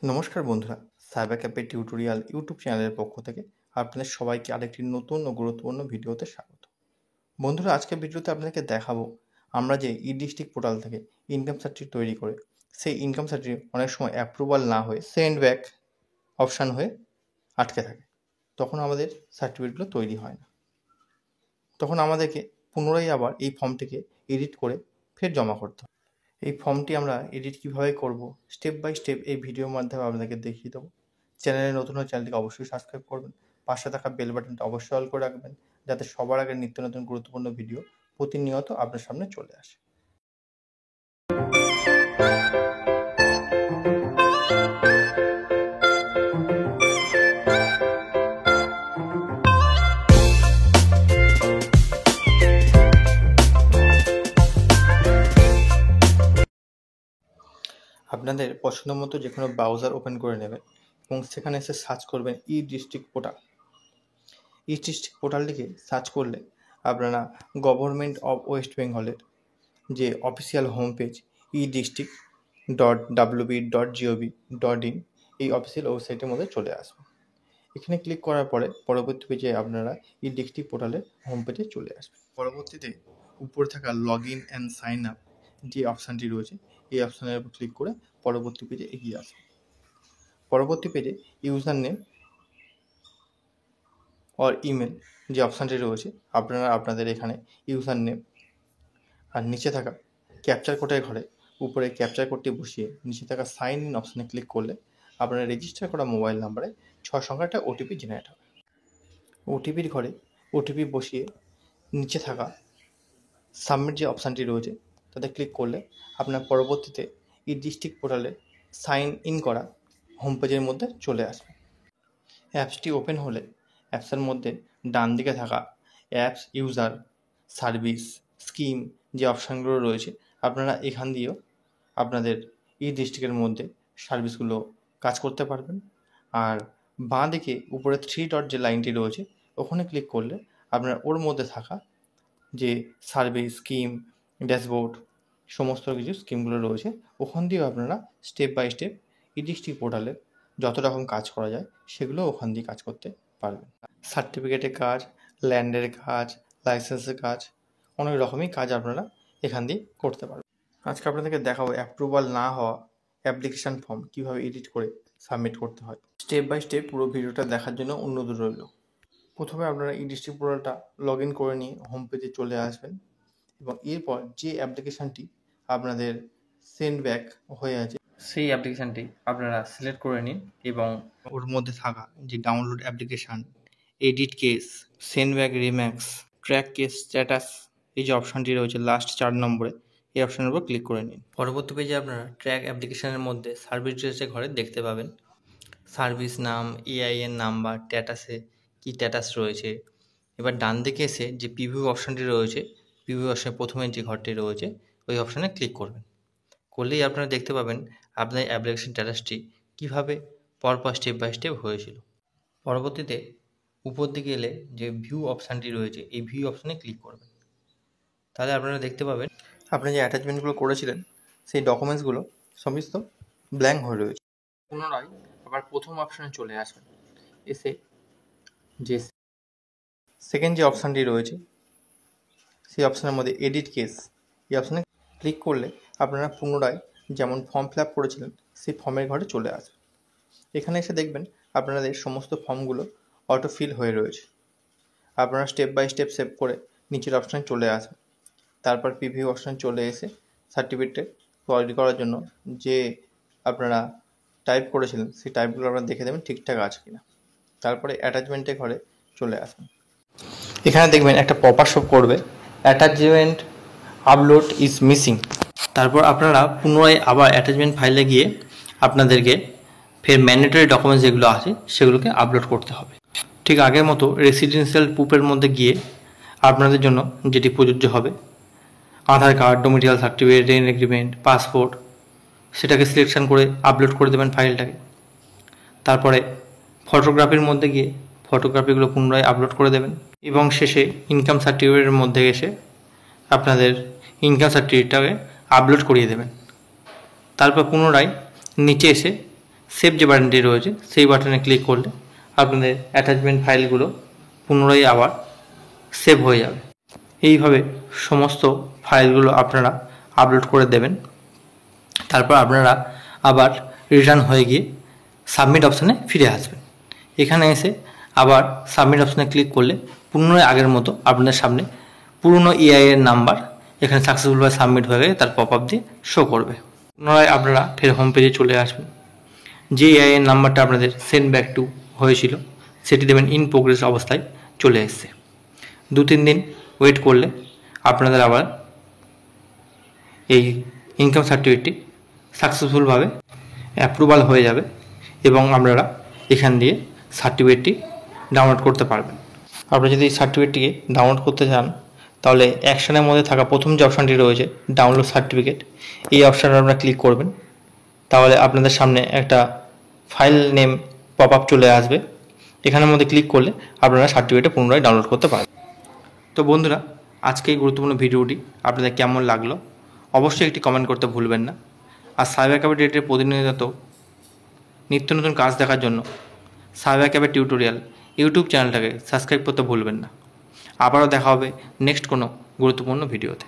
নমস্কার বন্ধুরা, cyber cafe tutorial YouTube চ্যানেলের পক্ষ থেকে আপনাদের সবাইকে আরেকটি নতুন ও গুরুত্বপূর্ণ ভিডিওতে স্বাগত। বন্ধুরা, আজকের ভিডিওতে আপনাদেরকে দেখাবো আমরা যে ই ডিস্ট্রিক্ট পোর্টাল থেকে ইনকাম সার্টিফিকেট তৈরি করে সেই ইনকাম সার্টিফিকেট অনেক সময় অ্যাপ্রুভাল না হয়ে সেন্ড ব্যাক অপশান হয়ে আটকে থাকে। তখন আমাদের সার্টিফিকেটগুলো তৈরি হয় না। তখন আমাদেরকে পুনরায় আবার এই ফর্মটিকে এডিট করে ফের জমা করতে হয়। এই ফর্মটি আমরা এডিট কীভাবে করব স্টেপ বাই স্টেপ এই ভিডিওর মাধ্যমে আপনাদেরকে দেখিয়ে দেবো। চ্যানেলে নতুন হলে চ্যানেলটিকে অবশ্যই সাবস্ক্রাইব করবেন, পাশে থাকা বেল বাটনটা অবশ্যই অল করে রাখবেন, যাতে সবার আগে নিত্য নতুন গুরুত্বপূর্ণ ভিডিও প্রতিনিয়ত আপনার সামনে চলে আসে। আপনাদের পছন্দ মতো যে কোনো ব্রাউজার ওপেন করে নেবেন এবং সেখানে এসে সার্চ করবেন ই ডিস্ট্রিক্ট পোর্টাল। ই ডিস্ট্রিক্ট পোর্টালটিকে সার্চ করলে আপনারা গভর্নমেন্ট অফ ওয়েস্ট বেঙ্গলের যে অফিসিয়াল হোম পেজ e-district.wb.gov.in এই অফিসিয়াল ওয়েবসাইটের মধ্যে চলে আসবে। এখানে ক্লিক করার পরে পরবর্তী পেজে আপনারা ই ডিস্ট্রিক্ট পোর্টালের হোম পেজে চলে আসবে। পরবর্তীতে উপরে থাকা log in and sign up যে অপশানটি রয়েছে এই অপশানের উপর ক্লিক করে পরবর্তী পেজে এগিয়ে আসবে। পরবর্তী পেজে ইউজার নেম অর ইমেল যে অপশানটি রয়েছে আপনারা আপনাদের এখানে ইউজার নেম আর নিচে থাকা ক্যাপচার কোডের ঘরে উপরে ক্যাপচার কোডটি বসিয়ে নিচে থাকা সাইন ইন অপশানে ক্লিক করলে আপনার রেজিস্টার করা মোবাইল নাম্বারে 6 সংখ্যার একটা ওটিপি জেনারেট হবে। ওটিপির ঘরে ওটিপি বসিয়ে নিচে থাকা সাবমিট যে অপশানটি রয়েছে তাতে ক্লিক করলে আপনার পরবর্তীতে ই ডিস্ট্রিক্ট পোর্টালে সাইন ইন করা হোম পেজের মধ্যে চলে আসবে। অ্যাপসটি ওপেন হলে অ্যাপসের মধ্যে ডান দিকে থাকা অ্যাপস ইউজার সার্ভিস স্কিম যে অপশানগুলো রয়েছে আপনারা এখান দিয়েও আপনাদের ই ডিস্ট্রিক্টের মধ্যে সার্ভিসগুলো কাজ করতে পারবেন। আর বাঁ দিকে উপরে 3 ডট যে লাইনটি রয়েছে ওখানে ক্লিক করলে আপনারা ওর মধ্যে থাকা যে সার্ভিস স্কিম ড্যাশবোর্ড সমস্ত কিছু স্কিমগুলো রয়েছে ওখান দিয়েও আপনারা step by step e district পোর্টালে যত রকম কাজ করা যায় সেগুলো ওখান দিয়ে কাজ করতে পারবেন। সার্টিফিকেটের কাজ, ল্যান্ডের কাজ, লাইসেন্সের কাজ, অনেক রকমই কাজ আপনারা এখান দিয়ে করতে পারবেন। আজকে আপনাদেরকে দেখাবো অ্যাপ্রুভাল না হওয়া অ্যাপ্লিকেশান ফর্ম কীভাবে এডিট করে সাবমিট করতে হয়। স্টেপ বাই স্টেপ পুরো ভিডিওটা দেখার জন্য অনুরোধ রইল। প্রথমে আপনারা ই ডিস্ট্রিক্ট পোর্টালটা লগ ইন করে নিয়ে হোম পেজে চলে আসবেন এবং এরপর যে অ্যাপ্লিকেশানটি আপনাদের সেন্ড ব্যাক হয়ে আছে সেই অ্যাপ্লিকেশানটি আপনারা সিলেক্ট করে নিন এবং ওর মধ্যে থাকা যে download application, edit case, send back Remax, track case status এই যে অপশানটি রয়েছে লাস্ট 4 নম্বরে এই অপশানের উপর ক্লিক করে নিন। পরবর্তী পেজে আপনারা ট্র্যাক অ্যাপ্লিকেশানের মধ্যে সার্ভিস ডিটেলসের ঘরে দেখতে পাবেন সার্ভিস নাম, এআইএন নাম্বার, স্ট্যাটাসে কী স্ট্যাটাস রয়েছে। এবার ডান দিকে এসে যে প্রিভিউ অপশানটি রয়েছে প্রিভিউ অপশানের প্রথমে যে ঘরটি রয়েছে ওই অপশানে ক্লিক করবেন। করলেই আপনারা দেখতে পাবেন আপনার অ্যাপ্লিকেশন স্ট্যাটাসটি কীভাবে পরপর স্টেপ বাই স্টেপ হয়েছিল। পরবর্তীতে উপর দিকে এলে যে ভিউ অপশানটি রয়েছে এই ভিউ অপশানে ক্লিক করবেন। তাহলে আপনারা দেখতে পাবেন আপনি যে অ্যাটাচমেন্টগুলো করেছিলেন সেই ডকুমেন্টসগুলো সমস্ত ব্ল্যাঙ্ক হয়ে রয়েছে। পুনরায় আবার প্রথম অপশানে চলে আসবেন, এসে যে সেকেন্ড যে অপশানটি রয়েছে সেই অপশানের মধ্যে এডিট কেস এই অপশানে ক্লিক করলে আপনারা পুনরায় যেমন ফর্ম ফিল আপ করেছিলেন সেই ফর্মের ঘরে চলে আসবে। এখানে এসে দেখবেন আপনাদের সমস্ত ফর্মগুলো অটো ফিল হয়ে রয়েছে। আপনারা স্টেপ বাই স্টেপ সেভ করে নিচের অপশানে চলে আসবেন। তারপর প্রিভিউ অপশানে চলে এসে সার্টিফিকেট তৈরি করার জন্য যে আপনারা টাইপ করেছিলেন সেই টাইপগুলো আপনারা দেখে দেবেন ঠিকঠাক আছে কিনা। তারপরে অ্যাটাচমেন্টের ঘরে চলে আসবেন। এখানে দেখবেন একটা পপআপ শো করবে, অ্যাটাচমেন্ট আপলোড ইজ মিসিং। তারপর আপনারা পুনরায় আবার অ্যাটাচমেন্ট ফাইলে গিয়ে আপনাদেরকে ফের ম্যান্ডেটরি ডকুমেন্টস যেগুলো আছে সেগুলোকে আপলোড করতে হবে। ঠিক আগের মতো রেসিডেন্সিয়াল প্রুফের মধ্যে গিয়ে আপনাদের জন্য যেটি প্রযোজ্য হবে Aadhaar card, domicile certificate, rent agreement, passport সেটাকে সিলেকশন করে আপলোড করে দেবেন ফাইলটাকে। তারপরে ফটোগ্রাফির মধ্যে গিয়ে ফটোগ্রাফিগুলো পুনরায় আপলোড করে দেবেন এবং শেষে ইনকাম সার্টিফিকেটের মধ্যে এসে আপনাদের ইনকাম সার্টিফিকেটটাকে আপলোড করিয়ে দেবেন। তারপর পুনরায় নিচে এসে সেভ যে বাটনটি রয়েছে সেই বাটনে ক্লিক করলে আপনাদের অ্যাটাচমেন্ট ফাইলগুলো পুনরায় আবার সেভ হয়ে যাবে। এইভাবে সমস্ত ফাইলগুলো আপনারা আপলোড করে দেবেন। তারপর আপনারা আবার রিটার্ন হয়ে গিয়ে সাবমিট অপশানে ফিরে আসবেন। এখানে এসে আবার সাবমিট অপশানে ক্লিক করলে পুনরায় আগের মতো আপনাদের সামনে পুরনো এর নাম্বার এখানে সাকসেসফুলভাবে সাবমিট হয়ে গেলে তার পপ আপ দিয়ে শো করবে। পুনরায় আপনারা ফের হোম পেজে চলে আসবেন। যে এর নাম্বারটা আপনাদের সেন্ড ব্যাক টু হয়েছিল সেটি দেবেন ইন প্রোগ্রেস অবস্থায় চলে এসছে। 2-3 দিন ওয়েট করলে আপনাদের আবার এই ইনকাম সার্টিফিকেটটি সাকসেসফুলভাবে অ্যাপ্রুভাল হয়ে যাবে এবং আপনারা এখান দিয়ে সার্টিফিকেটটি ডাউনলোড করতে পারবেন। আপনারা যদি এই সার্টিফিকেটটিকে ডাউনলোড করতে চান তাহলে অ্যাকশনের মধ্যে থাকা প্রথম যে অপশানটি রয়েছে ডাউনলোড সার্টিফিকেট, এই অপশানে আপনারা ক্লিক করবেন। তাহলে আপনাদের সামনে একটা ফাইল নেম পপ আপ চলে আসবে। এখানের মধ্যে ক্লিক করলে আপনারা সার্টিফিকেটটা পুনরায় ডাউনলোড করতে পারবেন। তো বন্ধুরা, আজকে এই গুরুত্বপূর্ণ ভিডিওটি আপনাদের কেমন লাগলো অবশ্যই একটি কমেন্ট করতে ভুলবেন না। আর সাইবার ক্যাফে ডেটের প্রতিনিয়ত নিত্য নতুন কাজ দেখার জন্য সাইবার ক্যাফে টিউটোরিয়াল ইউটিউব চ্যানেলটাকে সাবস্ক্রাইব করতে ভুলবেন না। আবারও দেখা হবে নেক্সট কোনো গুরুত্বপূর্ণ ভিডিওতে।